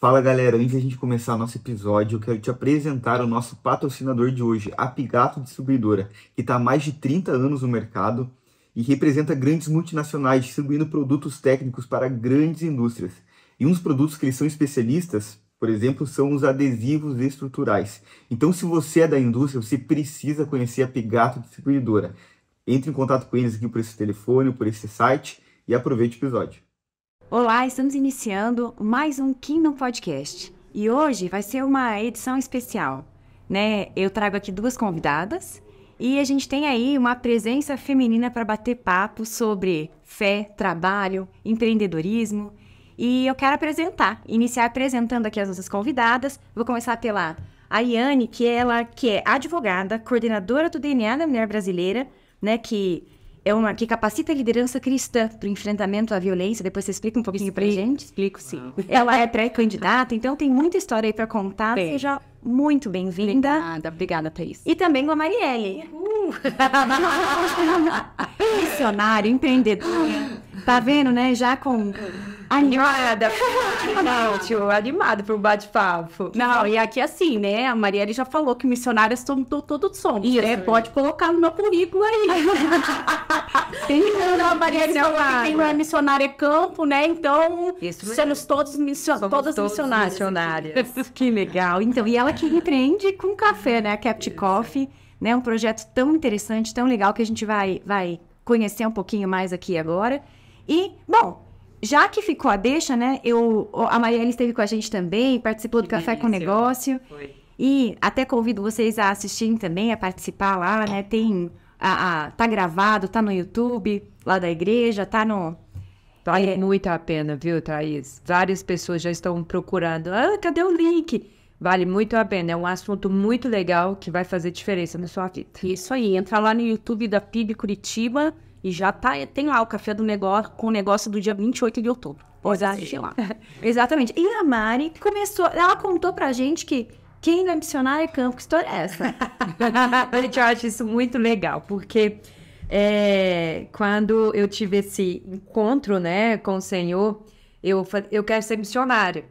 Fala galera, antes de a gente começar nosso episódio, eu quero te apresentar o nosso patrocinador de hoje, a Pigato Distribuidora, que está há mais de 30 anos no mercado e representa grandes multinacionais distribuindo produtos técnicos para grandes indústrias. E uns produtos que eles são especialistas, por exemplo, são os adesivos estruturais. Então, se você é da indústria, você precisa conhecer a Pigato Distribuidora. Entre em contato com eles aqui por esse telefone, por esse site e aproveite o episódio. Olá, estamos iniciando mais um Kingdom Podcast e hoje vai ser uma edição especial, né? Eu trago aqui duas convidadas e a gente tem aí uma presença feminina para bater papo sobre fé, trabalho, empreendedorismo e eu quero iniciar apresentando aqui as nossas convidadas. Vou começar pela Ayane, que é advogada, coordenadora do DNA da Mulher Brasileira, né? Que capacita a liderança cristã para o enfrentamento à violência. Depois você explica um pouquinho pra gente? Explico, sim. Ela é pré-candidata, então tem muita história aí para contar. Bem. Seja muito bem-vinda. Obrigada, Thaís. E também com a Marielle. Missionária, empreendedora. Tá vendo, né? Já com... Animada. Não, tio, animada pro bate-papo. Não, e aqui assim, né? A Marielle já falou que missionárias todos somos. Isso. Né? Pode colocar no meu currículo aí. A Marielle tem uma missionária campo, né? Então, somos todas missionárias. Que legal. Então, e ela que empreende com café, né? A Capt Coffee, né? Um projeto tão interessante, tão legal que a gente vai conhecer um pouquinho mais aqui agora. E, bom, já que ficou a deixa, né? A Marielle esteve com a gente também, participou do Café com Negócio. Foi. E até convido vocês a assistirem também, a participar lá, né? Tá gravado, tá no YouTube, lá da igreja, tá no... Vale muito a pena, viu, Thaís? Várias pessoas já estão procurando. Cadê o link? Vale muito a pena. É um assunto muito legal que vai fazer diferença na sua vida. Isso aí. Entra lá no YouTube da PIB Curitiba e já tem lá o Café do Negócio com o negócio do dia 28 de outubro. Pode assistir lá. Exatamente. E a Mari ela contou pra gente que quem não é missionária é campo. Que história é essa? A gente acha isso muito legal, porque quando eu tive esse encontro, né, com o Senhor, eu quero ser missionária.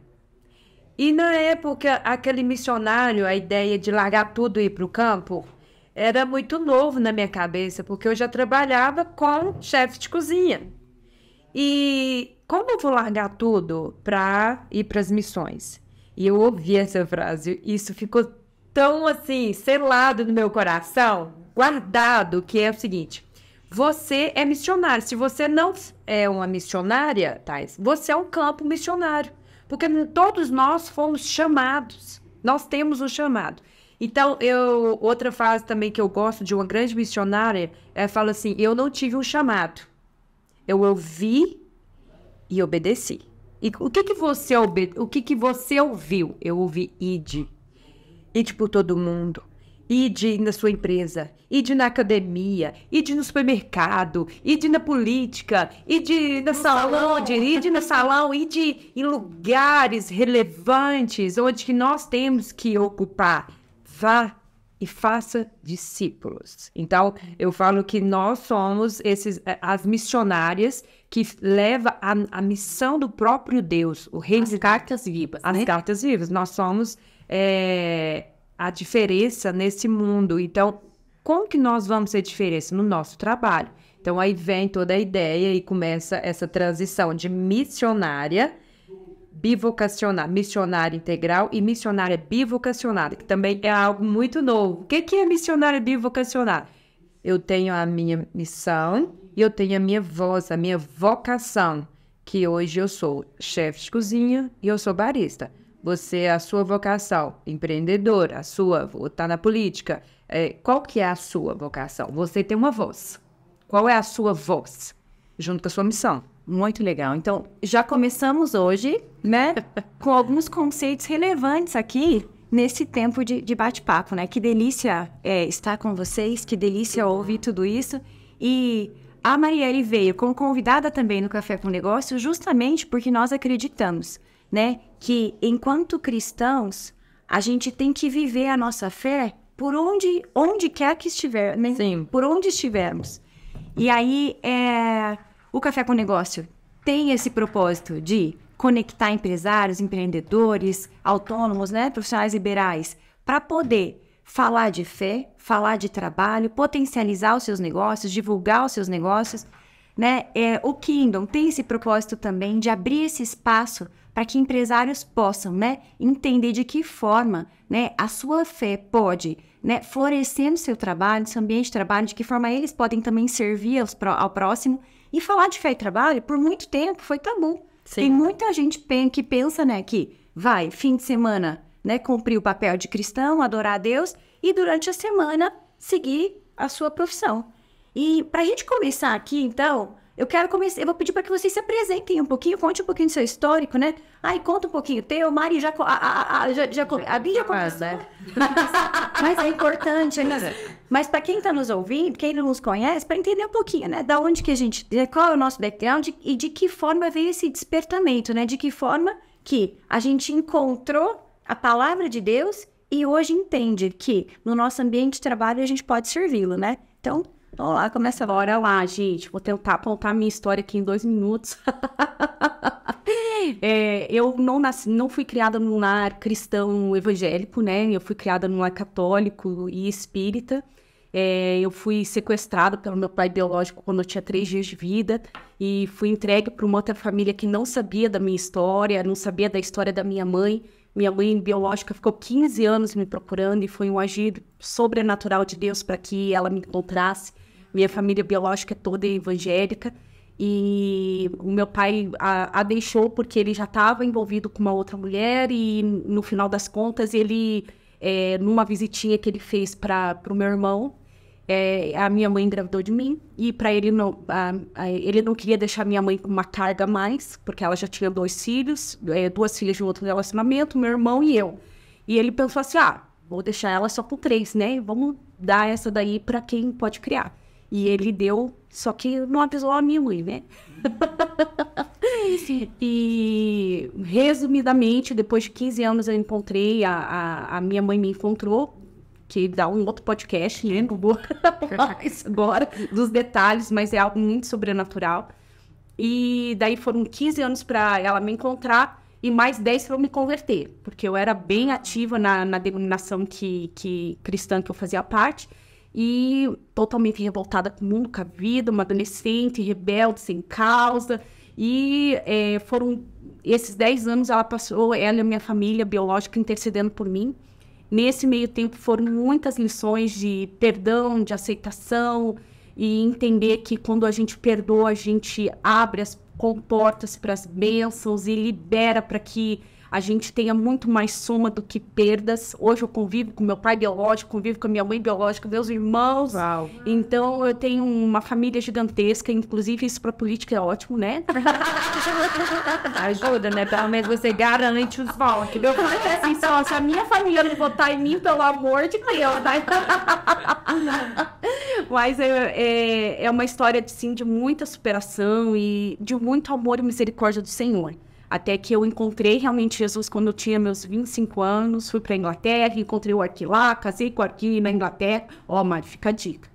E na época, aquele missionário, a ideia de largar tudo e ir para o campo, era muito novo na minha cabeça, porque eu já trabalhava com chefe de cozinha. E como eu vou largar tudo para ir para as missões? E eu ouvi essa frase, isso ficou tão assim, selado no meu coração, guardado, que é o seguinte: você é missionário. Se você não é uma missionária, Thais, você é um campo missionário. Porque todos nós fomos chamados. Nós temos um chamado. Então, outra frase também que eu gosto de uma grande missionária, fala assim: eu não tive um chamado. Eu ouvi e obedeci. E o que que você ouviu? Eu ouvi ide. Ide por todo mundo. Ide na sua empresa, ide na academia, ide no supermercado, ide na política, ide no salão, ide em lugares relevantes onde que nós temos que ocupar. Vá e faça discípulos. Então, eu falo que nós somos as missionárias que levam a missão do próprio Deus, o reino. As cartas vivas, As né? cartas vivas. Nós somos... a diferença nesse mundo. Então, como que nós vamos ser diferença? No nosso trabalho. Então, aí vem toda a ideia e começa essa transição de missionária bivocacional, missionária integral e missionária bivocacional, que também é algo muito novo. O que é missionária bivocacional? Eu tenho a minha missão e eu tenho a minha voz, a minha vocação, que hoje eu sou chefe de cozinha e eu sou barista. Você, a sua vocação, empreendedor, a sua, tá na política. Qual que é a sua vocação? Você tem uma voz. Qual é a sua voz? Junto com a sua missão. Muito legal. Então, já começamos hoje, né, com alguns conceitos relevantes aqui nesse tempo de bate-papo, né? Que delícia estar com vocês, que delícia ouvir tudo isso. E a Marielle veio como convidada também no Café com Negócio justamente porque nós acreditamos, né, que enquanto cristãos, a gente tem que viver a nossa fé por onde quer que estiver, né? Sim. Por onde estivermos. E aí, o Café com Negócio tem esse propósito de conectar empresários, empreendedores, autônomos, né, profissionais liberais, para poder falar de fé, falar de trabalho, potencializar os seus negócios, divulgar os seus negócios, né? O Kingdom tem esse propósito também de abrir esse espaço para que empresários possam, né, entender de que forma, né, a sua fé pode, né, florescer no seu trabalho, no seu ambiente de trabalho, de que forma eles podem também servir ao próximo. E falar de fé e trabalho, por muito tempo, foi tabu. Sim. Tem muita gente que pensa, né, que vai, fim de semana, né, cumprir o papel de cristão, adorar a Deus, e durante a semana seguir a sua profissão. E para a gente começar aqui, então, eu vou pedir para que vocês se apresentem um pouquinho, conte um pouquinho do seu histórico, né? Conta um pouquinho teu, Mari já a Bia já começou, né? Mas é importante, né? Mas para quem está nos ouvindo, quem não nos conhece, para entender um pouquinho, né? Da onde que qual é o nosso background e de que forma veio esse despertamento, né? De que forma que a gente encontrou a palavra de Deus e hoje entende que no nosso ambiente de trabalho a gente pode servi-lo, né? Então, vamos lá, começa agora. Bora lá, gente. Vou tentar contar a minha história aqui em 2 minutos. Eu não fui criada num lar cristão evangélico, né? Eu fui criada num lar católico e espírita. Eu fui sequestrada pelo meu pai biológico quando eu tinha 3 dias de vida e fui entregue para uma outra família que não sabia da minha história, não sabia da história da minha mãe. Minha mãe biológica ficou 15 anos me procurando e foi um agir sobrenatural de Deus para que ela me encontrasse. Minha família biológica é toda evangélica e o meu pai a deixou porque ele já estava envolvido com uma outra mulher e no final das contas ele, numa visitinha que ele fez para o meu irmão, a minha mãe engravidou de mim e para ele ele não queria deixar minha mãe com uma carga a mais, porque ela já tinha 2 filhos, 2 filhas de um outro relacionamento, meu irmão e eu. E ele pensou assim, vou deixar ela só com 3, né? Vamos dar essa daí para quem pode criar. E ele deu, só que não avisou a minha mãe, né? E, resumidamente, depois de 15 anos eu encontrei, a minha mãe me encontrou, que dá um outro podcast, né? Não vou falar isso agora, dos detalhes, mas é algo muito sobrenatural. E daí foram 15 anos para ela me encontrar e mais 10 para eu me converter, porque eu era bem ativa na denominação cristã que eu fazia parte. E totalmente revoltada com o mundo, com a vida, uma adolescente, rebelde, sem causa. E foram esses 10 anos, ela e a minha família biológica intercedendo por mim. Nesse meio tempo foram muitas lições de perdão, de aceitação e entender que quando a gente perdoa, a gente abre as comportas para as bênçãos e libera para que a gente tenha muito mais soma do que perdas. Hoje eu convivo com meu pai biológico, convivo com a minha mãe biológica, meus irmãos. Uau. Então eu tenho uma família gigantesca, inclusive isso para política é ótimo, né? Ajuda, né? Pelo menos você garante os votos. Meu pai é assim, só se a minha família não votar em mim, pelo amor de Deus, tá? Mas é uma história, sim, de muita superação e de muito amor e misericórdia do Senhor. Até que eu encontrei realmente Jesus quando eu tinha meus 25 anos, fui para a Inglaterra, encontrei o Arqui lá, casei com o Arqui na Inglaterra. Mari, fica a dica.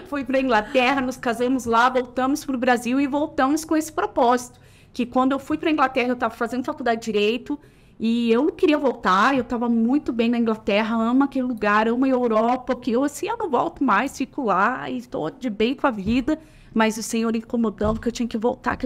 Fui para a Inglaterra, nos casamos lá, voltamos para o Brasil e voltamos com esse propósito. Que quando eu fui para a Inglaterra, eu estava fazendo faculdade de Direito e eu não queria voltar, eu estava muito bem na Inglaterra, amo aquele lugar, amo a Europa, porque eu não volto mais, fico lá e estou de bem com a vida. Mas o Senhor incomodando que eu tinha que voltar,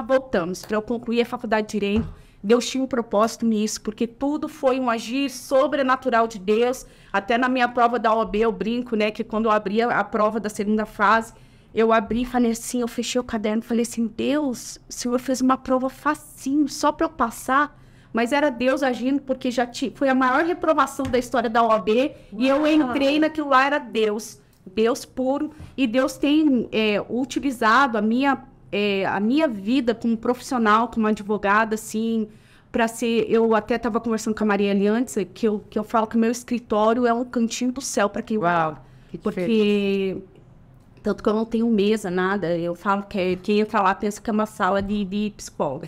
voltamos. Para eu concluir a faculdade de Direito, Deus tinha um propósito nisso, porque tudo foi um agir sobrenatural de Deus. Até na minha prova da OAB eu brinco, né, que quando eu abri a prova da segunda fase, eu abri e falei assim, eu fechei o caderno e falei assim, Deus, o Senhor fez uma prova facinho, só para eu passar. Mas era Deus agindo, porque foi a maior reprovação da história da OAB, e eu entrei naquilo lá, era Deus puro, e Deus tem utilizado a minha vida como profissional, como advogada, assim, para ser... Eu até estava conversando com a Marielle antes, que eu falo que o meu escritório é um cantinho do céu para quem... Uau, que porque... Tanto que eu não tenho mesa, nada. Eu falo que quem entra lá pensa que é uma sala de psicóloga.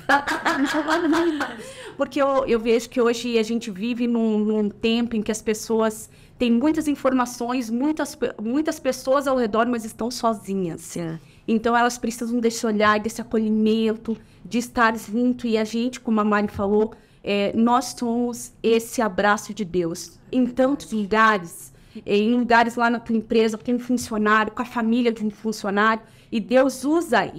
Porque eu vejo que hoje a gente vive num tempo em que as pessoas têm muitas informações, muitas pessoas ao redor, mas estão sozinhas. Então, elas precisam desse olhar, desse acolhimento, de estar junto. E a gente, como a Mari falou, nós somos esse abraço de Deus. Em tantos lugares, em lugares lá na tua empresa, tem um funcionário, com a família de um funcionário, e Deus usa,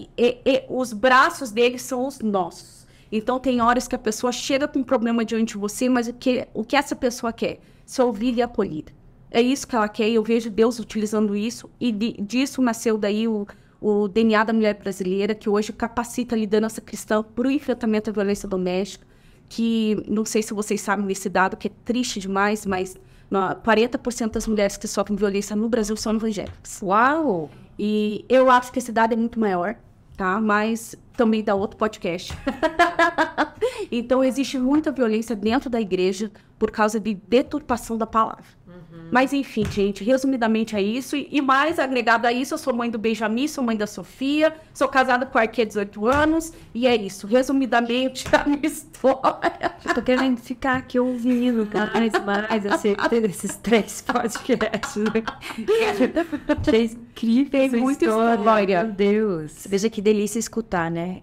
os braços dele são os nossos. Então, tem horas que a pessoa chega com um problema diante de você, mas o que essa pessoa quer? Ser ouvida e acolhida. É isso que ela quer, e eu vejo Deus utilizando isso, e disso nasceu daí o DNA da mulher brasileira, que hoje capacita a liderança cristã para o enfrentamento da violência doméstica, que não sei se vocês sabem desse dado, que é triste demais, mas 40% das mulheres que sofrem violência no Brasil são evangélicas. Uau! E eu acho que esse dado é muito maior, tá? Mas também dá outro podcast. Então, existe muita violência dentro da igreja por causa de deturpação da palavra. Mas, enfim, gente, resumidamente é isso. E mais agregado a isso, eu sou mãe do Benjamin, sou mãe da Sofia, sou casada com a Arquê há 18 anos, e é isso. Resumidamente, a minha história. Eu tô querendo ficar aqui ouvindo mais esses 3 podcasts. Três incríveis. Tem muita história. Meu Deus. Veja que delícia escutar, né?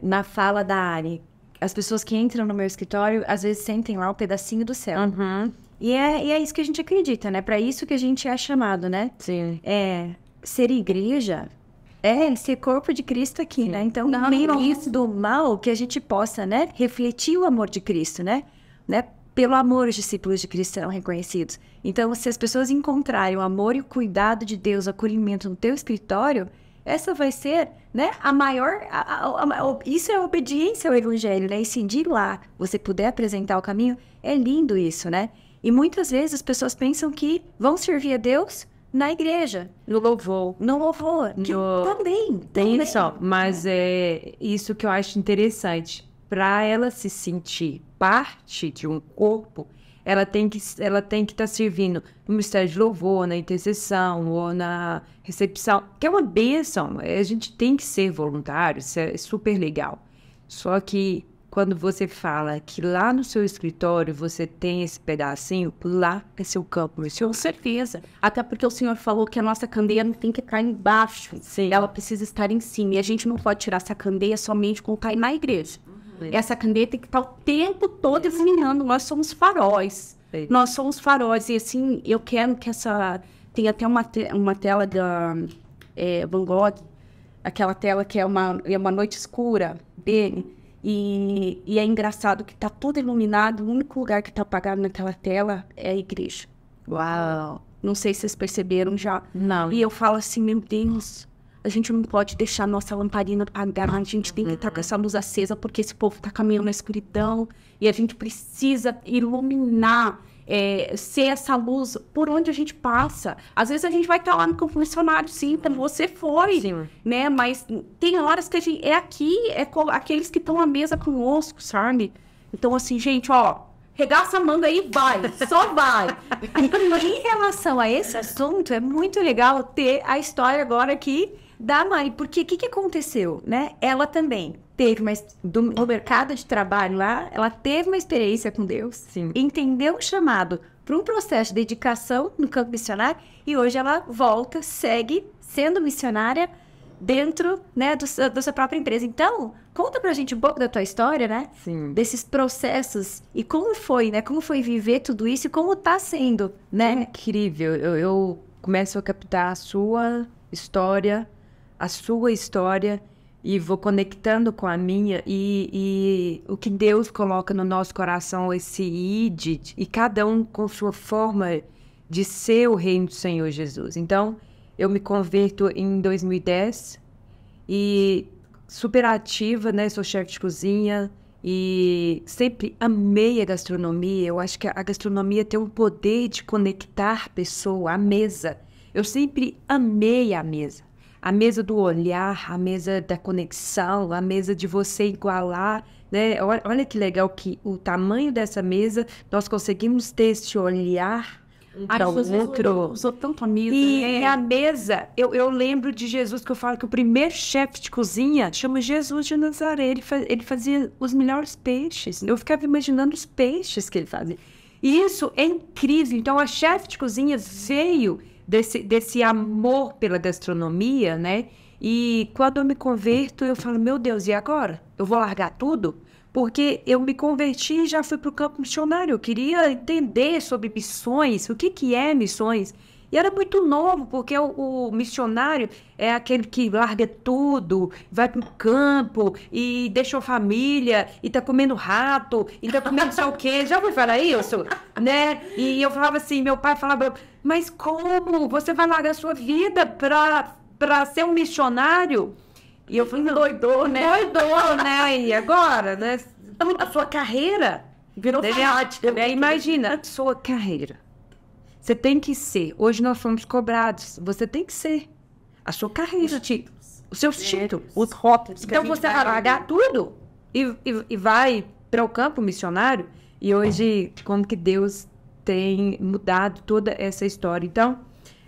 Na fala da Ari, as pessoas que entram no meu escritório, às vezes sentem lá um pedacinho do céu. Uhum. E é isso que a gente acredita, né? Para isso que a gente é chamado, né? Sim. Ser igreja é ser corpo de Cristo aqui, né? Então, no meio do mal, que a gente possa, né? Refletir o amor de Cristo, né? Pelo amor, os discípulos de Cristo serão reconhecidos. Então, se as pessoas encontrarem o amor e o cuidado de Deus, o acolhimento no teu escritório, essa vai ser, né, a maior... isso é a obediência ao evangelho, né? E se de lá você puder apresentar o caminho, é lindo isso, né? E muitas vezes as pessoas pensam que vão servir a Deus na igreja. No louvor. No louvor. Que também. Tem só, mas é isso que eu acho interessante. Para ela se sentir parte de um corpo, ela tem que estar servindo no ministério de louvor, na intercessão ou na recepção, que é uma bênção. A gente tem que ser voluntário, isso é super legal. Só que quando você fala que lá no seu escritório você tem esse pedacinho, lá é seu campo. Com certeza. Até porque o senhor falou que a nossa candeia não tem que estar embaixo. Sim. Ela precisa estar em cima. E a gente não pode tirar essa candeia somente quando está na igreja. Essa candeia tem que estar o tempo todo iluminando. Nós somos faróis. Sim. Nós somos faróis. E assim, eu quero que essa... Tem até uma tela da Van Gogh, aquela tela que é uma noite escura dele. E é engraçado que está tudo iluminado, o único lugar que está apagado naquela tela é a igreja. Uau! Não sei se vocês perceberam já. Não. E eu falo assim, meu Deus, a gente não pode deixar nossa lamparina apagada, a gente tem que estar com essa luz acesa, porque esse povo está caminhando na escuridão, e a gente precisa iluminar, ser essa luz por onde a gente passa. Às vezes a gente vai estar lá no campo missionário, sim, então você foi, Sim. né? Mas tem horas que a gente aqueles que estão à mesa conosco, sabe? Então, assim, gente, ó, regaça a manga aí, vai, só vai. Em relação a esse assunto, é muito legal ter a história agora aqui da Mari, porque o que aconteceu, né? Ela também teve no mercado de trabalho lá, ela teve uma experiência com Deus, Sim. entendeu o chamado para um processo de dedicação no campo missionário, e hoje ela volta, segue sendo missionária dentro, né, da sua própria empresa. Então, conta pra gente um pouco da tua história, né? Sim. Desses processos e como foi, né? Como foi viver tudo isso e como tá sendo, né? Incrível. Eu começo a captar a sua história e vou conectando com a minha e o que Deus coloca no nosso coração, esse id, e cada um com sua forma de ser o reino do Senhor Jesus. Então, eu me converto em 2010 e super ativa, né? Sou chefe de cozinha e sempre amei a gastronomia. Eu acho que a gastronomia tem um poder de conectar pessoa à mesa. Eu sempre amei a mesa. A mesa do olhar, a mesa da conexão, a mesa de você igualar, né? Olha que legal que o tamanho dessa mesa, nós conseguimos ter esse olhar para o outro. Usou tanto a mesa. E a mesa, eu lembro de Jesus, que eu falo que o primeiro chefe de cozinha chama Jesus de Nazaré. Ele fazia os melhores peixes. Eu ficava imaginando os peixes que ele fazia. E isso é incrível. Então, a chefe de cozinha veio desse amor pela gastronomia, né? E quando eu me converto, eu falo, meu Deus, e agora? Eu vou largar tudo? Porque eu me converti e já fui para o campo missionário. Eu queria entender sobre missões, o que é missões. E era muito novo, porque o missionário é aquele que larga tudo, vai para o campo e deixa a família, e tá comendo rato, e tá comendo não sei o quê. Já ouviu falar isso? Né? E eu falava assim, meu pai falava, mas como? Você vai largar a sua vida para ser um missionário? E eu falei, doidou, né? Doidou, né? E agora, né? A sua carreira Virou fanática. Imagina, a sua carreira. Você tem que ser. Hoje nós somos cobrados. Você tem que ser. A sua carreira. Os títulos. Os seus títulos. Os rótulos. Então você vai largar tudo e vai para o campo missionário. E hoje, como que Deus tem mudado toda essa história. Então,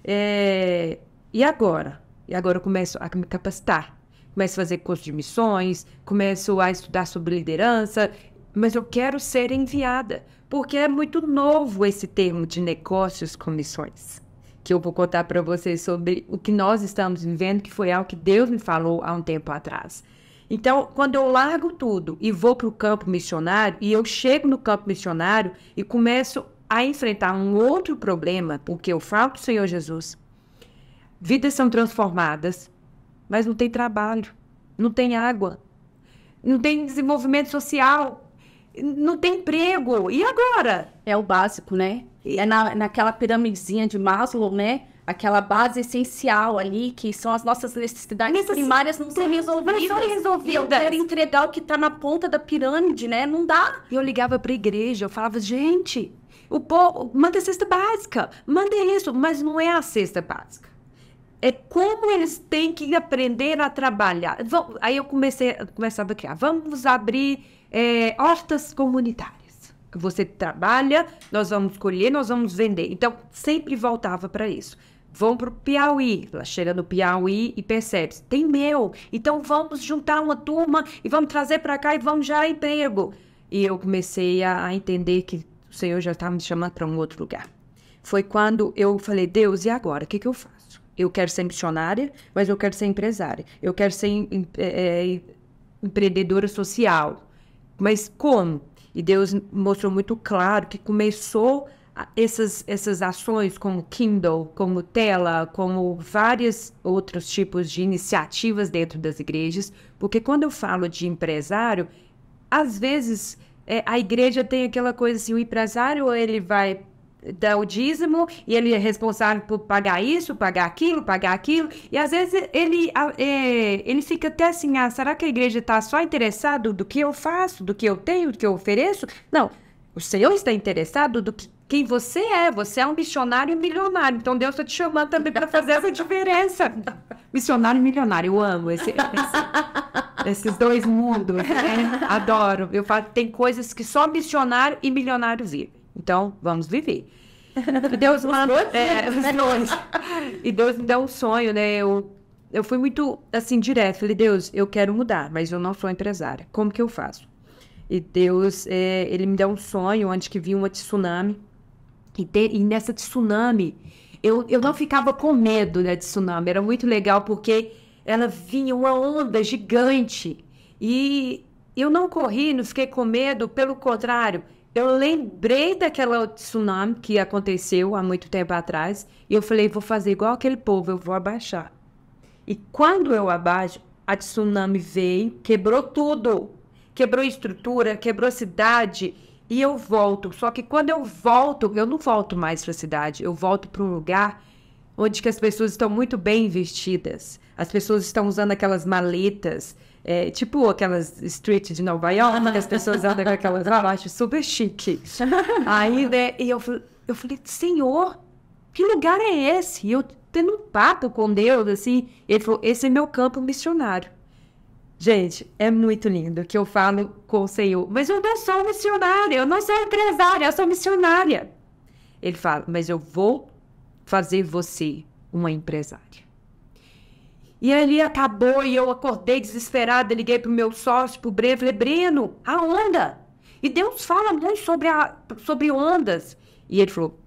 e agora? E agora eu começo a me capacitar. Começo a fazer curso de missões, começo a estudar sobre liderança, mas eu quero ser enviada, porque é muito novo esse termo de negócios com missões, que eu vou contar para vocês sobre o que nós estamos vivendo, que foi algo que Deus me falou há um tempo atrás. Então, quando eu largo tudo e vou para o campo missionário, e eu chego no campo missionário e começo a enfrentar um outro problema, porque eu falo para o Senhor Jesus, vidas são transformadas, mas não tem trabalho, não tem água, não tem desenvolvimento social, não tem emprego. E agora? É o básico, né? É naquela piramidezinha de Maslow, né? Aquela base essencial ali, que são as nossas necessidades primárias não são resolvidas. E eu quero entregar o que está na ponta da pirâmide, né? Não dá. Eu ligava para a igreja, eu falava, gente, o povo, manda a cesta básica, manda isso, mas não é a cesta básica. É como eles têm que aprender a trabalhar. Aí eu começava a criar. Vamos abrir hortas comunitárias. Você trabalha, nós vamos colher, nós vamos vender. Então, sempre voltava para isso. Vão para o Piauí. Ela chega no Piauí e percebe, tem mel. Então, vamos juntar uma turma e vamos trazer para cá e vamos gerar emprego. E eu comecei a entender que o Senhor já estava me chamando para um outro lugar. Foi quando eu falei, Deus, e agora? O que eu faço? Eu quero ser missionária, mas eu quero ser empresária. Eu quero ser empreendedora social. Mas como? E Deus mostrou muito claro que começou essas ações como Kindle, como Tela, como vários outros tipos de iniciativas dentro das igrejas. Porque quando eu falo de empresário, às vezes a igreja tem aquela coisa assim, o empresário ele vai dar o dízimo e ele é responsável por pagar isso, pagar aquilo, e às vezes ele fica até assim, será que a igreja está só interessada do que eu faço, do que eu tenho, do que eu ofereço? Não, o Senhor está interessado do que quem você é um missionário e milionário, então Deus está te chamando também para fazer essa diferença. Missionário e milionário, eu amo esses dois mundos, né? Adoro, eu falo, tem coisas que só missionário e milionário vivem. Então, vamos viver. Deus e Deus me deu um sonho, né? Eu fui muito, assim, direto. Falei, Deus, eu quero mudar, mas eu não sou empresária. Como que eu faço? E Deus, ele me deu um sonho onde que vi uma tsunami. E nessa tsunami, eu não ficava com medo da tsunami. Era muito legal porque ela vinha uma onda gigante. E eu não corri, não fiquei com medo. Pelo contrário, eu lembrei daquela tsunami que aconteceu há muito tempo atrás e eu falei, vou fazer igual aquele povo, eu vou abaixar. E quando eu abaixo, a tsunami veio, quebrou tudo. Quebrou estrutura, quebrou cidade e eu volto. Só que quando eu volto, eu não volto mais para a cidade, eu volto para um lugar onde que as pessoas estão muito bem vestidas. As pessoas estão usando aquelas maletas, tipo aquelas street de Nova York, que as pessoas andam com aquelas, eu acho super chique. Aí, né, e eu falei, Senhor, que lugar é esse? E eu tendo um papo com Deus, assim, ele falou, esse é meu campo missionário. Gente, é muito lindo que eu falo com o Senhor, mas eu não sou missionária, eu não sou empresária, eu sou missionária. Ele fala, mas eu vou fazer você uma empresária. E ali acabou e eu acordei desesperada, liguei pro meu sócio, pro Breno, falei, Breno, a onda. E Deus fala muito sobre ondas. E ele falou,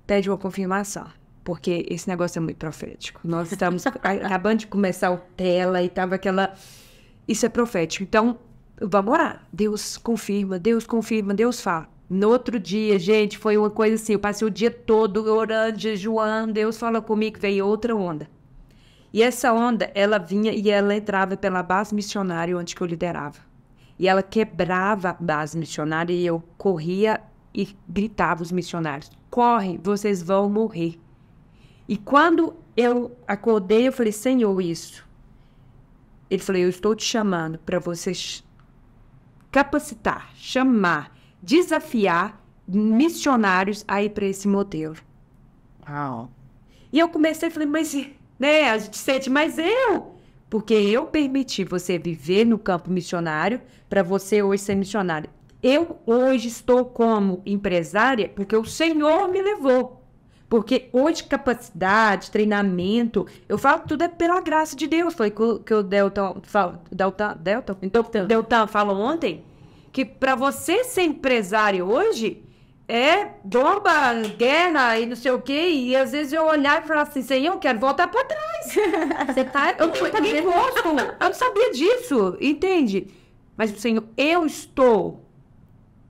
pede uma confirmação. porque esse negócio é muito profético. Nós estamos acabando de começar o tela e tava aquela... Isso é profético. Então, vamos orar. Deus confirma, Deus fala. No outro dia, gente, foi uma coisa assim, eu passei o dia todo orando, jejuando, Deus fala comigo, veio outra onda. E essa onda, ela vinha e ela entrava pela base missionária onde que eu liderava. E ela quebrava a base missionária e eu corria e gritava os missionários, corre, vocês vão morrer. E quando eu acordei, eu falei, Senhor, isso. Ele falou, eu estou te chamando para vocês capacitar, chamar, desafiar missionários a ir para esse modelo. Uau. E eu comecei, falei, mas, né, a gente sente, mas porque eu permiti você viver no campo missionário para você hoje ser missionário. Eu hoje estou como empresária porque o Senhor me levou. Porque hoje capacidade, treinamento, eu falo que tudo é pela graça de Deus. Foi que o Delton falou ontem, que para você ser empresário hoje é bomba, guerra e não sei o quê. E às vezes eu olhar e falar assim, Senhor, eu quero voltar para trás. Eu não paguei imposto, eu não sabia disso, entende? Mas o Senhor, eu estou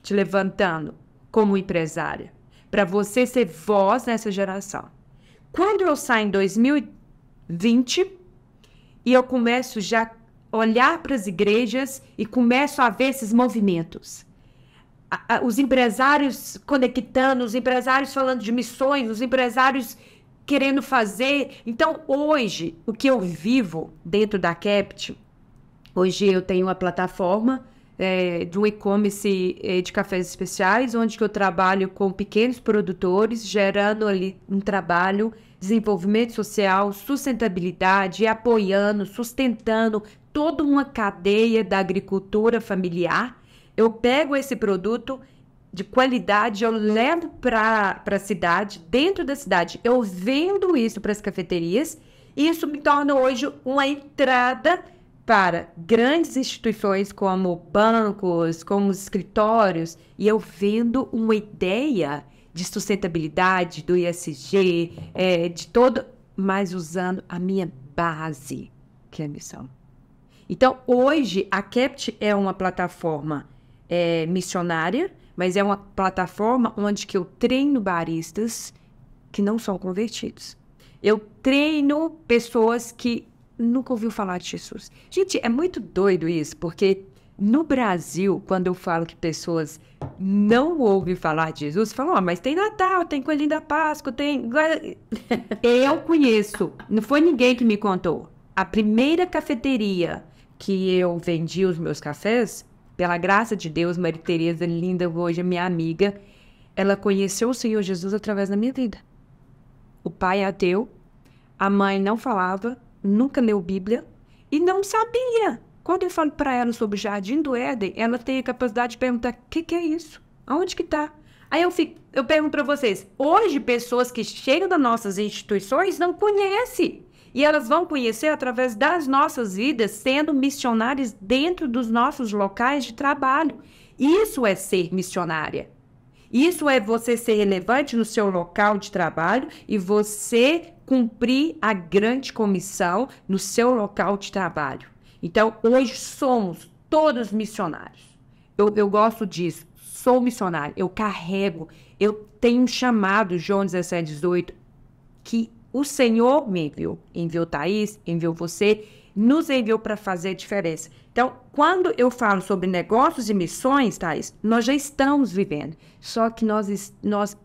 te levantando como empresária para você ser voz nessa geração. Quando eu saio em 2020 e eu começo já a olhar para as igrejas e começo a ver esses movimentos, os empresários conectando, os empresários falando de missões, os empresários querendo fazer. Então, hoje, o que eu vivo dentro da Capt, hoje eu tenho uma plataforma de um e-commerce de cafés especiais, onde que eu trabalho com pequenos produtores, gerando ali um trabalho, desenvolvimento social, sustentabilidade, apoiando, sustentando toda uma cadeia da agricultura familiar. Eu pego esse produto de qualidade, eu levo para a cidade, dentro da cidade, eu vendo isso para as cafeterias, e isso me torna hoje uma entrada para grandes instituições como bancos, como os escritórios, e eu vendo uma ideia de sustentabilidade, do ESG, de todo, mas usando a minha base, que é a missão. Então, hoje, a Capt é uma plataforma missionária, mas é uma plataforma onde que eu treino baristas que não são convertidos. Eu treino pessoas que nunca ouviu falar de Jesus. Gente, é muito doido isso, porque no Brasil, quando eu falo que pessoas não ouvem falar de Jesus, falam, mas tem Natal, tem Coelhinho da Páscoa, tem... Eu conheço, não foi ninguém que me contou. A primeira cafeteria que eu vendi os meus cafés, pela graça de Deus, Maria Tereza, linda, hoje é minha amiga, ela conheceu o Senhor Jesus através da minha vida. O pai é ateu, a mãe não falava, nunca leu Bíblia e não sabia. Quando eu falo para ela sobre o Jardim do Éden, ela tem a capacidade de perguntar, o que é isso? Aonde que está? Aí eu pergunto para vocês, hoje pessoas que chegam das nossas instituições não conhecem. E elas vão conhecer através das nossas vidas, sendo missionárias dentro dos nossos locais de trabalho. Isso é ser missionária. Isso é você ser relevante no seu local de trabalho e você cumprir a grande comissão no seu local de trabalho. Então, hoje somos todos missionários. Eu gosto disso. Sou missionário. Eu carrego. Eu tenho um chamado, João 17, 18, que o Senhor me enviou. Enviou Thaís, enviou você, nos enviou para fazer a diferença. Então, quando eu falo sobre negócios e missões, Thaís, nós já estamos vivendo. Só que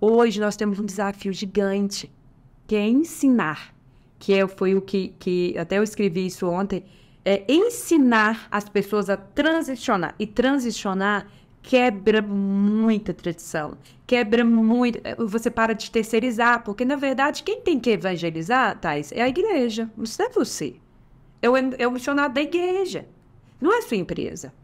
hoje nós temos um desafio gigante, que é ensinar, foi o que até eu escrevi isso ontem, é ensinar as pessoas a transicionar. E transicionar quebra muita tradição, quebra muito, você para de terceirizar, porque na verdade quem tem que evangelizar, Thais, é a igreja, não é você. É o missionário da igreja, não é a sua empresa.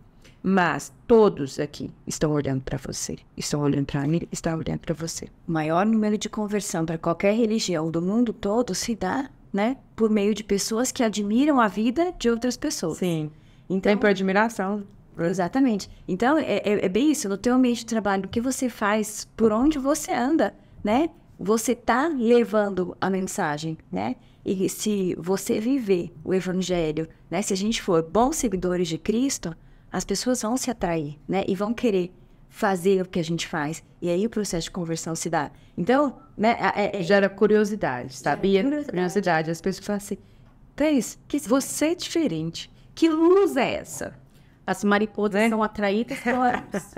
Mas todos aqui estão olhando para você, estão olhando para mim, estão olhando para você. O maior número de conversão para qualquer religião do mundo todo se dá, né, por meio de pessoas que admiram a vida de outras pessoas. Sim, então, tem por admiração. Exatamente. Então, é bem isso, no teu ambiente de trabalho, o que você faz, por onde você anda, né? você tá levando a mensagem, né? E se você viver o evangelho, né? Se a gente for bons seguidores de Cristo, as pessoas vão se atrair, né? E vão querer fazer o que a gente faz. E aí o processo de conversão se dá. Então, né? Gera curiosidade, sabia? Curiosidade. As pessoas falam assim, Thaís, que você é diferente. Que luz é essa? As mariposas são atraídas pela luz.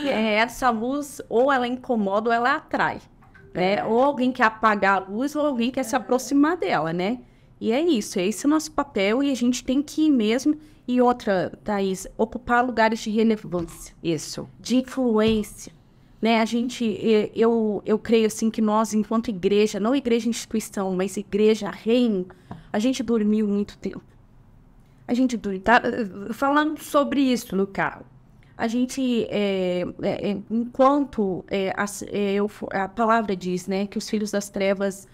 Essa luz, ou ela incomoda ou ela atrai. Né? Ou alguém quer apagar a luz, ou alguém quer se aproximar dela, né? E é isso, esse é o nosso papel e a gente tem que ir mesmo. E outra, Thaís, ocupar lugares de relevância. Isso. De influência. Né? Eu creio assim que nós, enquanto igreja, não igreja instituição, mas igreja, reino, a gente dormiu muito tempo. A gente dormiu. Tá falando sobre isso no carro. A gente, enquanto a palavra diz, né, que os filhos das trevas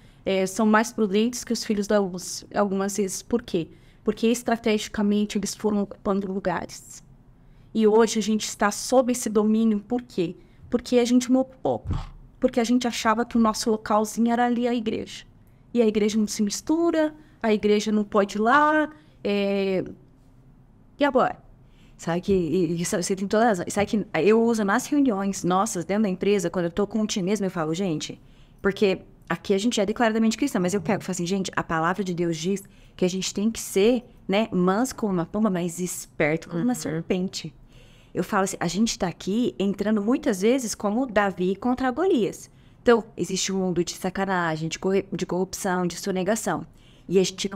são mais prudentes que os filhos da luz, algumas vezes. Por quê? Porque estrategicamente eles foram ocupando lugares. E hoje a gente está sob esse domínio, por quê? Porque a gente não ocupou. Porque a gente achava que o nosso localzinho era ali a igreja. E a igreja não se mistura, a igreja não pode ir lá. E agora? Sabe que você tem toda a razão. Sabe que eu uso nas reuniões nossas dentro da empresa, quando eu tô com o time mesmo, eu falo, gente, porque aqui a gente é declaradamente cristão, mas eu falo assim, gente, a palavra de Deus diz que a gente tem que ser, né, manso como uma pomba, mas esperto como uma serpente. Eu falo assim, a gente tá aqui entrando muitas vezes como Davi contra Golias. Então, existe um mundo de sacanagem, de corrupção, de sonegação. E a gente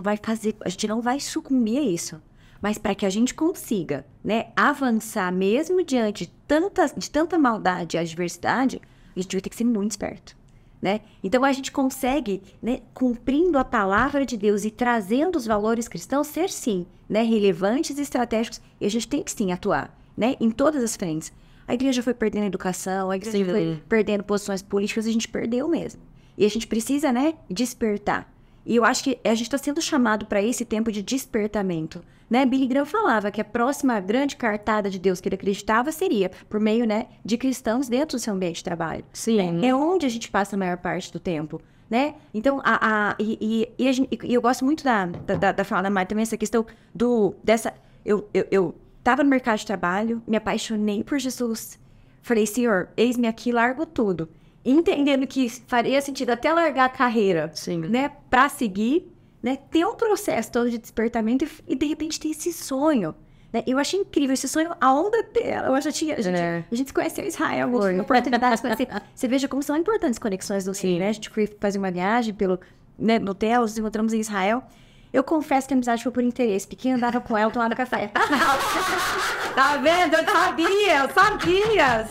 não vai sucumbir a isso. Mas para que a gente consiga, né, avançar mesmo diante de tanta maldade e adversidade, a gente vai ter que ser muito esperto, né? Então a gente consegue, né, cumprindo a palavra de Deus e trazendo os valores cristãos, ser sim, né, relevantes e estratégicos, e a gente tem que sim atuar, né, em todas as frentes. A igreja foi perdendo educação, a igreja foi perdendo posições políticas, a gente perdeu mesmo. E a gente precisa, né, despertar. E eu acho que a gente está sendo chamado para esse tempo de despertamento, né? Billy Graham falava que a próxima grande cartada de Deus que ele acreditava seria por meio, né, de cristãos dentro do seu ambiente de trabalho. Sim. É onde a gente passa a maior parte do tempo, né? Então, eu gosto muito da fala da Mari também, essa questão eu estava no mercado de trabalho, me apaixonei por Jesus. Falei, Senhor, eis-me aqui, largo tudo. Entendendo que faria sentido até largar a carreira, sim, né, para seguir, né, ter um processo todo de despertamento e de repente ter esse sonho, né? Eu achei incrível esse sonho, a onda dela. Eu já tinha, a gente se conheceu em Israel, uma oportunidade de conhecer. Você veja como são importantes conexões do Sim, né? A gente foi fazer uma viagem no hotel, nos encontramos em Israel. Eu confesso que a amizade foi por interesse, porque eu andava com ela tomando café. Tá vendo? Eu sabia.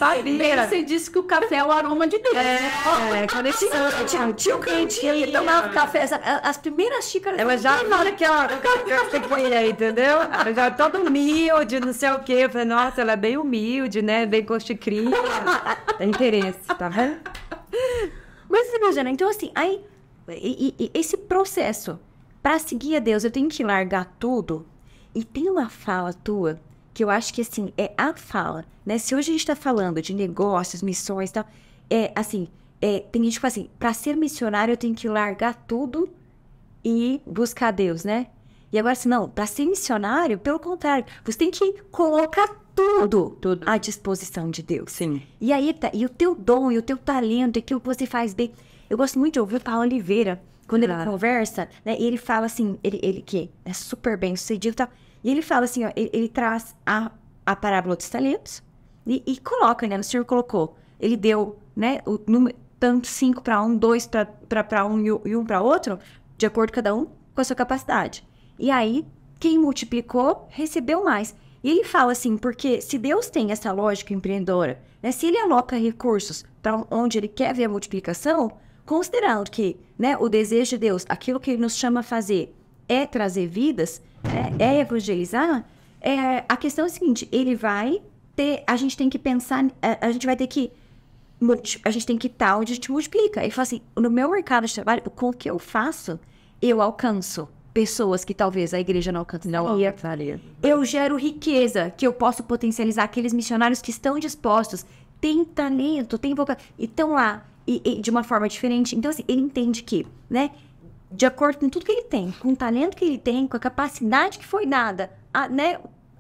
Você disse que o café é o aroma de Deus. Conexão. Tinha um cantinho e tomava café. As primeiras xícaras... Ela já na hora que ela foi aí, entendeu? Ela já toda humilde, não sei o quê. Eu falei, nossa, ela é bem humilde, né? Bem coxicrinha. Tem interesse, tá vendo? Mas você imagina, então assim, aí... esse processo... Para seguir a Deus, eu tenho que largar tudo. E tem uma fala tua, que eu acho que, assim, é a fala, né? Se hoje a gente está falando de negócios, missões e tal, tem gente que fala assim, para ser missionário eu tenho que largar tudo e buscar Deus, né? E agora, assim, não, para ser missionário, pelo contrário, você tem que colocar tudo à disposição de Deus. Sim. E aí, e o teu dom, e o teu talento, aquilo que você faz bem. Eu gosto muito de ouvir o Paulo Oliveira, quando ele conversa, né, e ele fala assim, ele que é super bem sucedido e tal, e ele fala assim, ó, ele traz a parábola dos talentos e coloca, né, o senhor colocou, ele deu, né, o número, tanto 5 para um, 2 para um e 1 para outro, de acordo com cada um com a sua capacidade. E aí, quem multiplicou, recebeu mais. E ele fala assim, porque se Deus tem essa lógica empreendedora, né, se ele aloca recursos para onde ele quer ver a multiplicação, considerando que, né, o desejo de Deus, aquilo que ele nos chama a fazer é trazer vidas, é evangelizar, a questão é a seguinte, a gente tem que pensar, a gente tem que estar onde a gente multiplica. Ele fala assim, no meu mercado de trabalho, com o que eu faço, eu alcanço pessoas que talvez a igreja não alcançaria. Eu gero riqueza, que eu posso potencializar aqueles missionários que estão dispostos, têm talento, têm vocação, e estão lá. e de uma forma diferente. Então, assim, ele entende que, né, de acordo com tudo que ele tem, com o talento que ele tem, com a capacidade que foi dada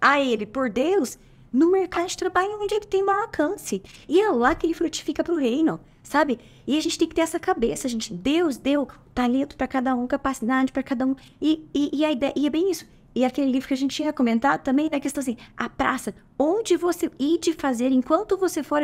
a ele por Deus, no mercado de trabalho onde ele tem maior alcance. E é lá que ele frutifica para o reino, sabe? E a gente tem que ter essa cabeça, gente. Deus deu talento para cada um, capacidade para cada um. E a ideia, e é bem isso. E aquele livro que a gente tinha comentado também, da questão assim, a praça, onde você ir de fazer, enquanto você for,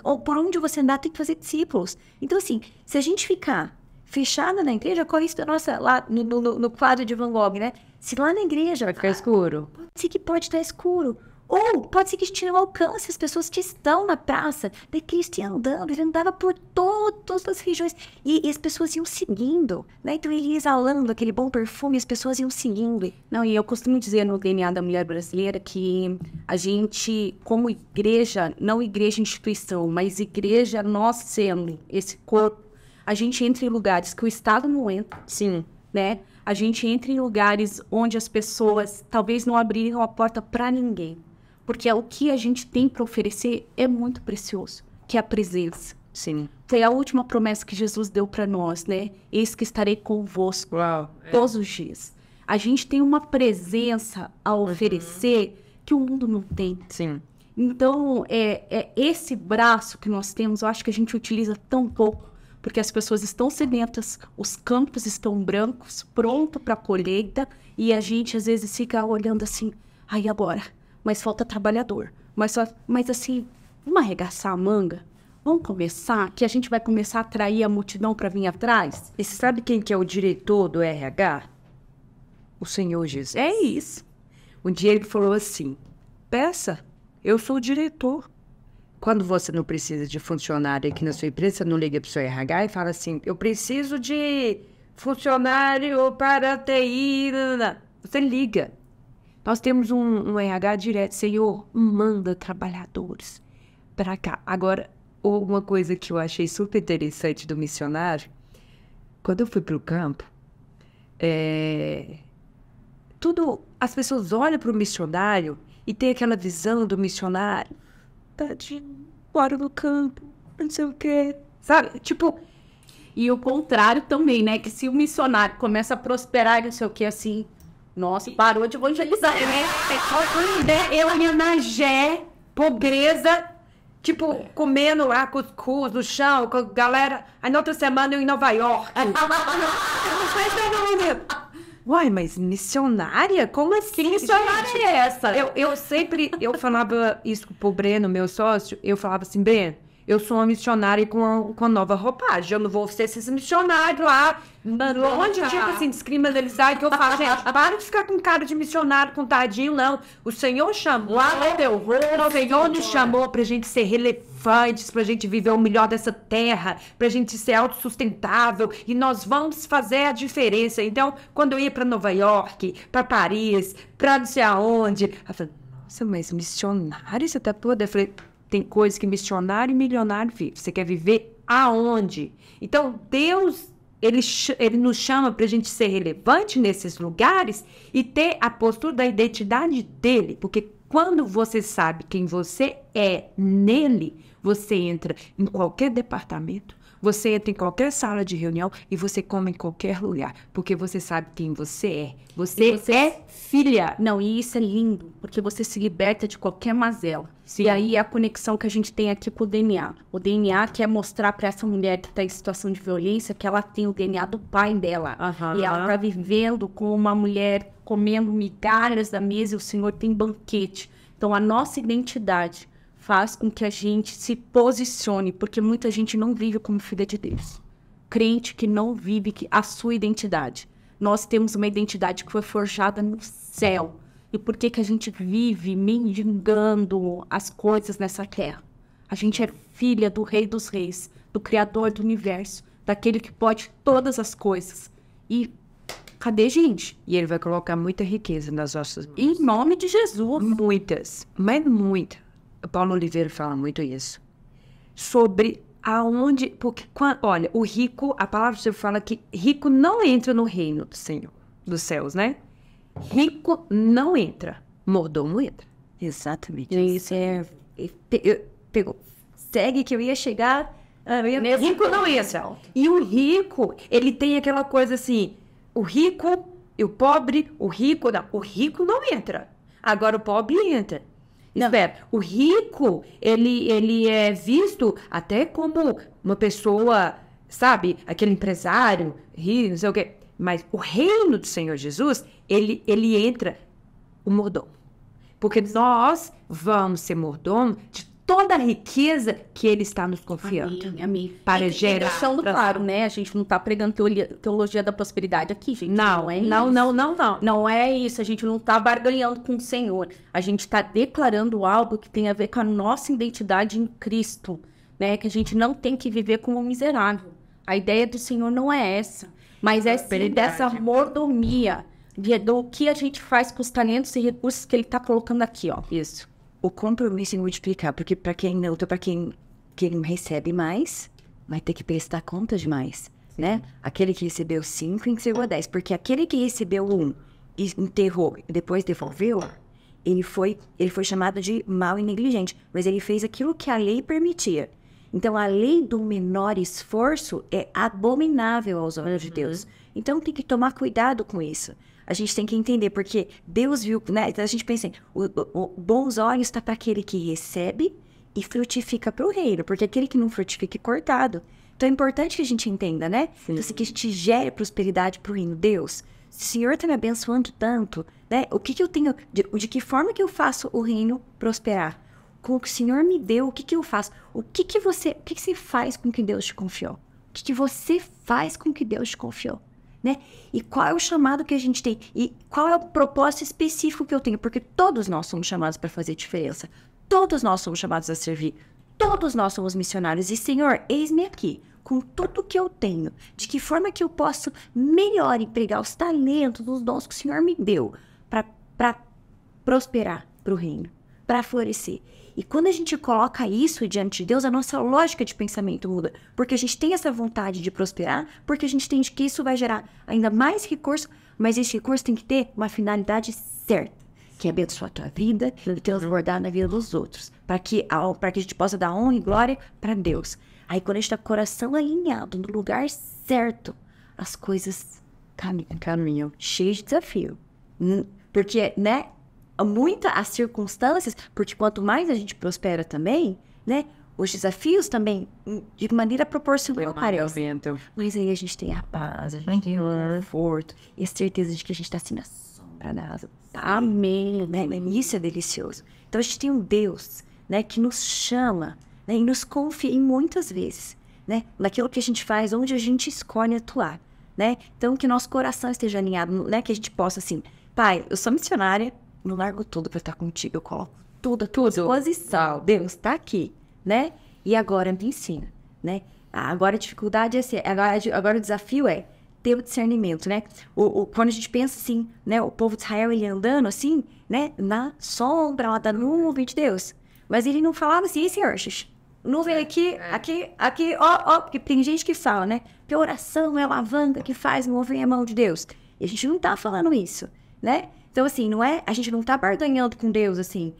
ou por onde você andar, tem que fazer discípulos. Então, assim, se a gente ficar fechada na igreja, corre isso da nossa, lá no quadro de Van Gogh, né? Se lá na igreja... Vai ficar escuro. Pode ser que pode estar escuro. Ou pode ser que a gente não alcance as pessoas que estão na praça. Daí Cristo ia andando, ele andava por todas as regiões. E as pessoas iam seguindo, né? Então ele ia exalando aquele bom perfume e as pessoas iam seguindo. Não, e eu costumo dizer no DNA da mulher brasileira que a gente, como igreja, não igreja instituição, mas igreja, nós sendo esse corpo, a gente entra em lugares que o Estado não entra. Sim. Né? A gente entra em lugares onde as pessoas talvez não abririam a porta para ninguém. Porque o que a gente tem para oferecer é muito precioso, que é a presença. Sim. Foi a última promessa que Jesus deu para nós, né? Eis que estarei convosco todos os dias. A gente tem uma presença a oferecer que o mundo não tem. Sim. Então, esse braço que nós temos, eu acho que a gente utiliza tão pouco, porque as pessoas estão sedentas, os campos estão brancos, pronto para a colheita, e a gente às vezes fica olhando assim, aí agora, mas falta trabalhador. Mas assim, vamos arregaçar a manga? Vamos começar, que a gente vai começar a atrair a multidão para vir atrás? E você sabe quem que é o diretor do RH? O Senhor Jesus. É isso. Um dia ele falou assim, peça, eu sou o diretor. Quando você não precisa de funcionário aqui na sua empresa, você não liga para o seu RH e fala assim, eu preciso de funcionário para TI. Você liga. Nós temos um RH direto, Senhor, manda trabalhadores para cá. Agora, uma coisa que eu achei super interessante do missionário, quando eu fui para o campo, as pessoas olham para o missionário e tem aquela visão do missionário, tadinho, mora no campo, não sei o quê, sabe? Tipo, e o contrário também, né? Que se o missionário começa a prosperar, não sei o quê, assim, nossa, parou de evangelizar, né? Eu ia na Gé, pobreza, tipo, comendo lá cuscuz no chão, com a galera. Aí na outra semana eu em Nova York. Uai, mas missionária? Como assim? Que missionária é essa? Eu falava isso pro Breno, meu sócio, eu falava assim, Breno, eu sou uma missionária com nova roupagem, eu não vou ser esse missionário lá, longe, tipo assim, descriminalizado, que eu falo, gente, para de ficar com cara de missionário, com tadinho, não. O Senhor chamou, o Senhor nos chamou pra gente ser relevantes, pra gente viver o melhor dessa terra, pra gente ser autossustentável, e nós vamos fazer a diferença. Então, quando eu ia pra Nova York, pra Paris, pra não sei aonde, eu falei, nossa, mas missionário, você tá toda? Eu falei, tem coisa que missionário e milionário vive. Você quer viver aonde? Então, Deus, ele nos chama para a gente ser relevante nesses lugares e ter a postura da identidade dele. Porque quando você sabe quem você é nele, você entra em qualquer departamento, você entra em qualquer sala de reunião e você come em qualquer lugar. Porque você sabe quem você é. Você é filha. Não, e isso é lindo, porque você se liberta de qualquer mazela. Sim. E aí é a conexão que a gente tem aqui com o DNA. O DNA quer mostrar para essa mulher que está em situação de violência que ela tem o DNA do pai dela. E ela está vivendo como uma mulher comendo migalhas da mesa e o Senhor tem banquete. Então a nossa identidade faz com que a gente se posicione, porque muita gente não vive como filha de Deus. Crente que não vive a sua identidade. Nós temos uma identidade que foi forjada no céu. E por que a gente vive mendigando as coisas nessa terra? A gente é filha do Rei dos Reis, do Criador do Universo, daquele que pode todas as coisas. E cadê, gente? E ele vai colocar muita riqueza nas nossas mãos. Em nome de Jesus. Muitas, mas muitas. O Paulo Oliveira fala muito isso. Sobre aonde... Porque, olha, o rico, a palavra você fala que rico não entra no reino do Senhor, dos céus, né? Rico não entra, mordomo entra. Exatamente. Isso segue que eu ia chegar O rico não entra. E o rico, ele tem aquela coisa assim, o rico e o pobre, o rico não entra. Agora o pobre entra. Espera, o rico, ele é visto até como uma pessoa, sabe, aquele empresário, rico, não sei o quê. Mas o reino do Senhor Jesus, ele entra o mordomo. Porque nós vamos ser mordomo de toda a riqueza que ele está nos confiando. Amém. Para gerar. Deixando claro, né? A gente não tá pregando teologia da prosperidade aqui, gente. Não, é não. Não é isso. A gente não tá barganhando com o Senhor. A gente tá declarando algo que tem a ver com a nossa identidade em Cristo, né? Que a gente não tem que viver como um miserável. A ideia do Senhor não é essa. Mas é sim dessa mordomia, do que a gente faz com os talentos e recursos que ele tá colocando aqui, ó. Isso. O compromisso em multiplicar, porque para quem não recebe mais, vai ter que prestar conta de mais, né? Aquele que recebeu 5 entregou 10, porque aquele que recebeu 1 e enterrou e depois devolveu, ele foi chamado de mau e negligente, mas ele fez aquilo que a lei permitia. Então, a lei do menor esforço é abominável aos olhos de Deus. Então, tem que tomar cuidado com isso. A gente tem que entender, porque Deus viu, né? Então, a gente pensa, o bons olhos está para aquele que recebe e frutifica para o reino, porque aquele que não frutifica é cortado. Então, é importante que a gente entenda, né? Então, assim, que a gente gere prosperidade para o reino. Deus, se o Senhor está me abençoando tanto, né? O que eu tenho, de que forma que eu faço o reino prosperar? Com o que o Senhor me deu, o que eu faço? O que você faz com o que Deus te confiou? O que você faz com o que Deus te confiou? Né? E qual é o chamado que a gente tem? E qual é o propósito específico que eu tenho? Porque todos nós somos chamados para fazer diferença. Todos nós somos chamados a servir. Todos nós somos missionários. E, Senhor, eis-me aqui, com tudo que eu tenho. De que forma que eu posso melhor empregar os talentos, os dons que o Senhor me deu para prosperar para o reino, para florescer. E quando a gente coloca isso diante de Deus, a nossa lógica de pensamento muda. Porque a gente tem essa vontade de prosperar, porque a gente entende que isso vai gerar ainda mais recurso, mas esse recurso tem que ter uma finalidade certa, que é abençoar a tua vida e transbordar na vida dos outros, para que a gente possa dar honra e glória para Deus. Aí quando a gente está com o coração alinhado no lugar certo, as coisas caminham cheias de desafio. Porque, né? As circunstâncias, porque quanto mais a gente prospera também, né, os desafios também, de maneira proporcional aparecem. Mas aí a gente tem a paz, a gente tem o conforto e a certeza de que a gente está assim na sombra da asa. Amém, né? Isso é delicioso. Então a gente tem um Deus, né, que nos chama, né, e nos confia em muitas vezes, né, naquilo que a gente faz, onde a gente escolhe atuar, né. Então que nosso coração esteja alinhado, né, que a gente possa assim, Pai, eu sou missionária, não largo tudo para estar contigo, eu coloco tudo à tua disposição. Deus está aqui, né? E agora me ensina, né? Agora a dificuldade é ser, agora o desafio é ter o discernimento, né? Quando a gente pensa assim, né? O povo de Israel, ele andando assim, né? Na sombra lá da nuvem de Deus. Mas ele não falava assim, ei, Senhor, nuvem aqui, ó, porque tem gente que fala, né? Que a oração é a alavanca que faz mover a mão de Deus. E a gente não tá falando isso, né? Então, assim, não é, a gente não tá barganhando com Deus, assim,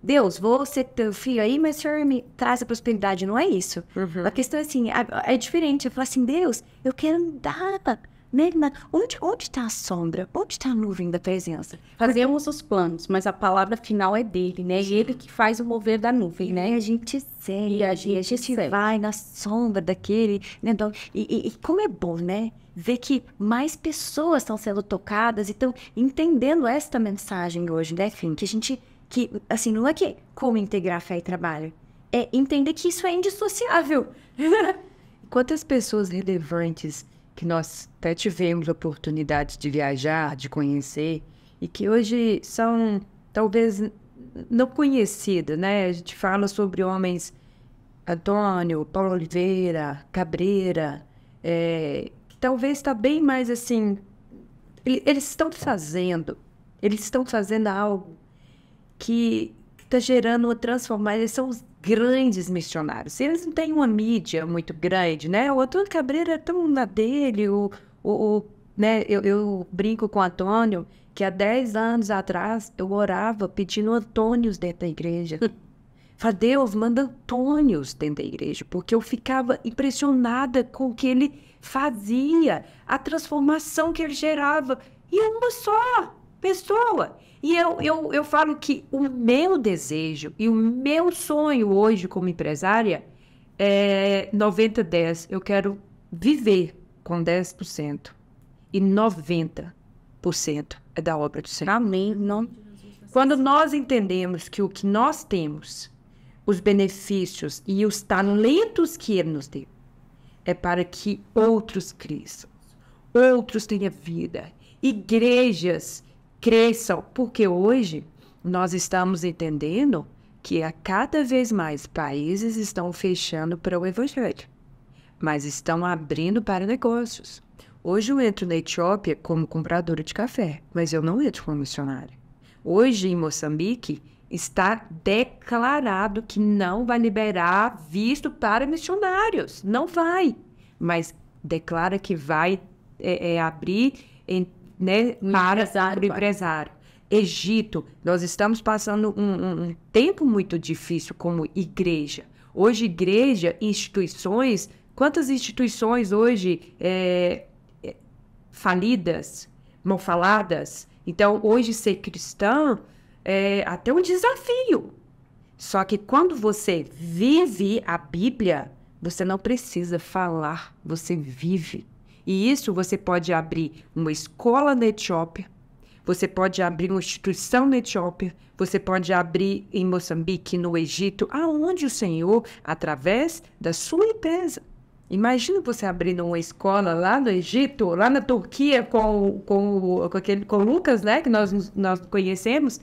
Deus, vou ser teu filho aí, mas o Senhor me traz a prosperidade, não é isso. A questão é assim, é diferente, eu falo assim, Deus, eu quero andar, né, onde tá a sombra? Onde tá a nuvem da presença? Fazemos os planos, mas a palavra final é dele, né, e ele que faz o mover da nuvem, né. E a gente segue, e a gente vai na sombra daquele, né, e como é bom, né? Ver que mais pessoas estão sendo tocadas e estão entendendo esta mensagem hoje, né? Que assim, não é que como integrar fé e trabalho, é entender que isso é indissociável. Quantas pessoas relevantes que nós até tivemos oportunidade de viajar, de conhecer, e que hoje são, talvez, não conhecidas, né? A gente fala sobre homens Antônio, Paulo Oliveira, Cabreira, talvez está bem mais assim, eles estão fazendo algo que está gerando uma transformação, eles são os grandes missionários. Eles não têm uma mídia muito grande, né? O Antônio Cabreira é tão na dele, né? Eu brinco com o Antônio que há 10 anos atrás eu orava pedindo Antônios dentro da igreja. Falei, Deus, manda Antônios dentro da igreja, porque eu ficava impressionada com o que ele fazia, a transformação que ele gerava. E uma só pessoa. E eu falo que o meu desejo e o meu sonho hoje como empresária é 90-10. Eu quero viver com 10% e 90% é da obra do Senhor. Amém. Não. Quando nós entendemos que o que nós temos, os benefícios e os talentos que Ele nos deu, é para que outros cresçam, outros tenham vida, igrejas cresçam, porque hoje nós estamos entendendo que a cada vez mais países estão fechando para o evangelho, mas estão abrindo para negócios. Hoje eu entro na Etiópia como compradora de café, mas eu não entro como missionária. Hoje em Moçambique está declarado que não vai liberar visto para missionários, não vai, mas declara que vai abrir para o empresário. Egito, nós estamos passando um tempo muito difícil como igreja. Hoje, igreja, instituições, quantas instituições hoje falidas, mal faladas? Então, hoje ser cristão é até um desafio. Só que quando você vive a Bíblia, você não precisa falar, você vive. E isso você pode abrir uma escola na Etiópia, você pode abrir uma instituição na Etiópia, você pode abrir em Moçambique, no Egito, aonde o Senhor, através da sua empresa. Imagina você abrindo uma escola lá no Egito, lá na Turquia, com o Lucas, né, que nós conhecemos.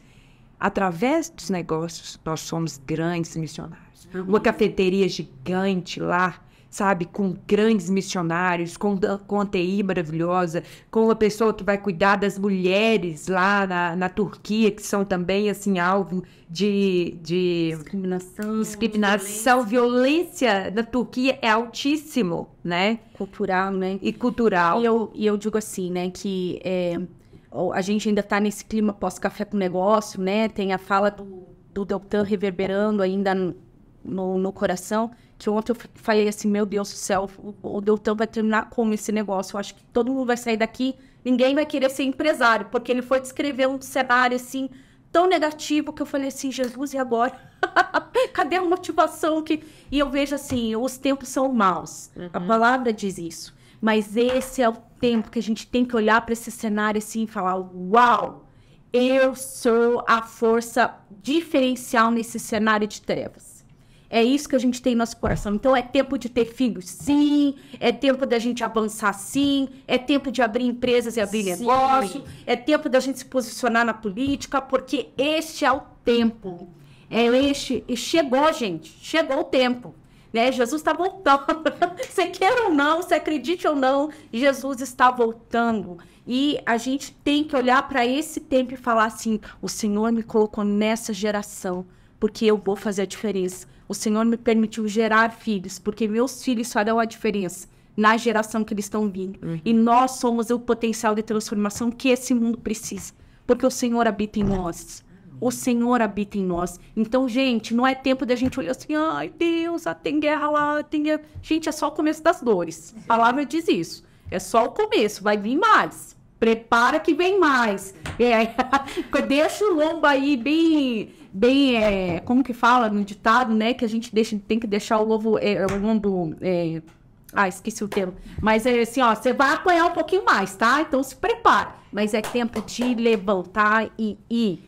Através dos negócios, nós somos grandes missionários. Uma cafeteria gigante lá, sabe, com grandes missionários, com a TI maravilhosa, com uma pessoa que vai cuidar das mulheres lá na Turquia, que são também, assim, alvo de discriminação, violência na Turquia é altíssimo, né? Cultural, né? E cultural. E eu digo assim, né, que a gente ainda está nesse clima pós-café com negócio, né? Tem a fala do Deltan reverberando ainda no coração, que ontem eu falei assim, meu Deus do céu, o Deltan vai terminar como esse negócio? Eu acho que todo mundo vai sair daqui, ninguém vai querer ser empresário, porque ele foi descrever um cenário assim, tão negativo, que eu falei assim, Jesus, e agora? Cadê a motivação? E eu vejo assim, os tempos são maus, a palavra diz isso, mas esse é o tempo que a gente tem que olhar para esse cenário assim e falar, uau, eu sou a força diferencial nesse cenário de trevas. É isso que a gente tem no nosso coração. Então, é tempo de ter filhos, sim. É tempo da gente avançar, sim. É tempo de abrir empresas e abrir negócio. É tempo da gente se posicionar na política, porque este é o tempo. Chegou, gente. Chegou o tempo. Né? Jesus está voltando. Você queira ou não, você acredite ou não, Jesus está voltando. E a gente tem que olhar para esse tempo e falar assim, o Senhor me colocou nessa geração, porque eu vou fazer a diferença. O Senhor me permitiu gerar filhos, porque meus filhos farão a diferença na geração que eles estão vindo. E nós somos o potencial de transformação que esse mundo precisa, porque o Senhor habita em nós. O Senhor habita em nós. Então, gente, não é tempo da gente olhar assim, ai, Deus, tem guerra lá, tem guerra. Gente, é só o começo das dores. A palavra diz isso. É só o começo, vai vir mais. Prepara que vem mais. Deixa o lombo aí bem, como que fala no ditado, né? Que a gente tem que deixar o lombo, esqueci o termo. Mas é assim, ó, você vai apanhar um pouquinho mais, tá? Então se prepara. Mas é tempo de levantar e ir.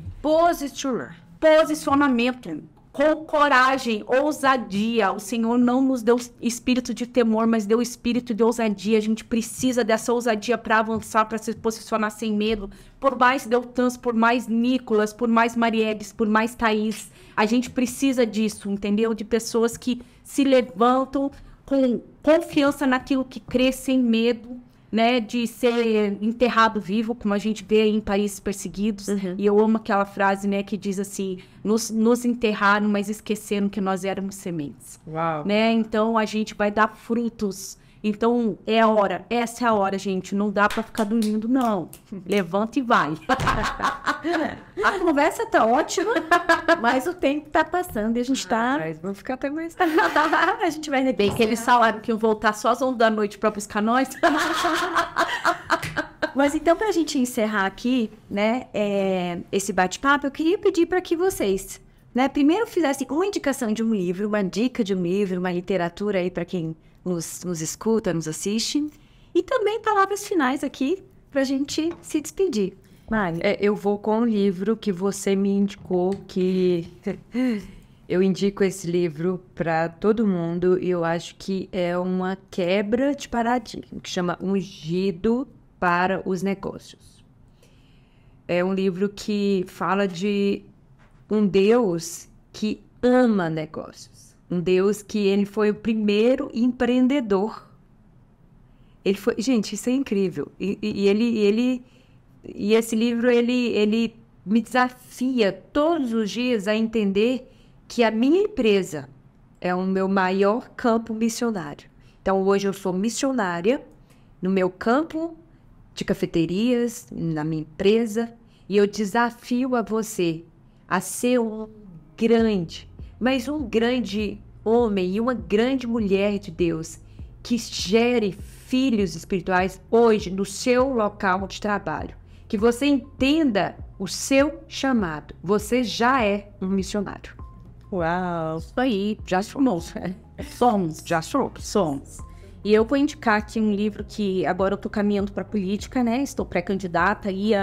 Posicionamento. Com coragem, ousadia. O Senhor não nos deu espírito de temor, mas deu espírito de ousadia. A gente precisa dessa ousadia para avançar, para se posicionar sem medo. Por mais Deltans, por mais Nicolas, por mais Marieles, por mais Thaís. A gente precisa disso, entendeu? De pessoas que se levantam com confiança naquilo que crê, sem medo, né, de ser enterrado vivo, como a gente vê em países perseguidos. E eu amo aquela frase, né, que diz assim, nos enterraram, mas esqueceram que nós éramos sementes. Uau. Né? Então, a gente vai dar frutos Então, é a hora, essa é a hora, gente. Não dá pra ficar dormindo, não. Levanta e vai. A conversa tá ótima, mas o tempo tá passando e a gente tá... Vamos ficar até mais A gente vai Bem que eles falaram que iam voltar só às 11 da noite pra buscar nós. Mas então, pra gente encerrar aqui, né, esse bate-papo, eu queria pedir para que vocês, né, primeiro fizessem uma indicação de um livro, uma dica de um livro, uma literatura aí para quem nos escuta, nos assiste, e também palavras finais aqui pra gente se despedir. Mari. Eu vou com um livro que você me indicou, que eu indico esse livro para todo mundo, e eu acho que é uma quebra de paradigma, que chama Ungido para os Negócios. É um livro que fala de um Deus que ama negócios. Um Deus que ele foi o primeiro empreendedor. Ele foi... Gente, isso é incrível. E esse livro, ele me desafia todos os dias a entender que a minha empresa é o meu maior campo missionário. Então, hoje eu sou missionária no meu campo de cafeterias, na minha empresa, e eu desafio a você a ser um grande, mas um grande homem e uma grande mulher de Deus que gere filhos espirituais hoje no seu local de trabalho. Que você entenda o seu chamado. Você já é um missionário. Uau, isso aí, já somos. Somos. E eu vou indicar aqui um livro que agora eu estou caminhando para a política, né? Estou pré-candidata aí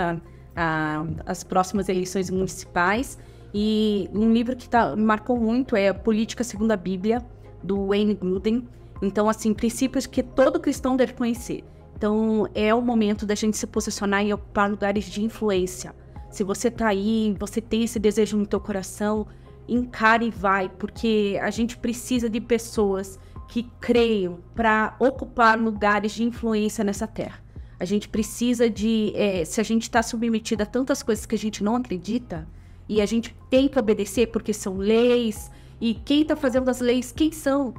às próximas eleições municipais. E um livro que me marcou muito é Política Segundo a Bíblia, do Wayne Grudem. Então, assim, princípios que todo cristão deve conhecer. Então, é o momento da gente se posicionar e ocupar lugares de influência. Se você tá aí, você tem esse desejo no teu coração, encare e vai, porque a gente precisa de pessoas que creiam para ocupar lugares de influência nessa terra. A gente precisa de... se a gente está submetido a tantas coisas que a gente não acredita, e a gente tem que obedecer porque são leis, e quem está fazendo as leis, quem são?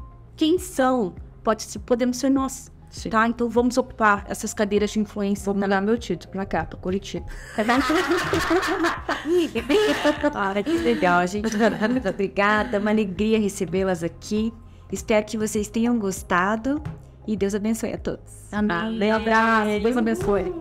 Podemos ser nós. Sim. Tá? Então vamos ocupar essas cadeiras de influência. Vou mandar meu título pra cá, pra Curitiba. Que legal, gente. Muito obrigada. Uma alegria recebê-las aqui. Espero que vocês tenham gostado. E Deus abençoe a todos. Amém. Abraço. Deus abençoe.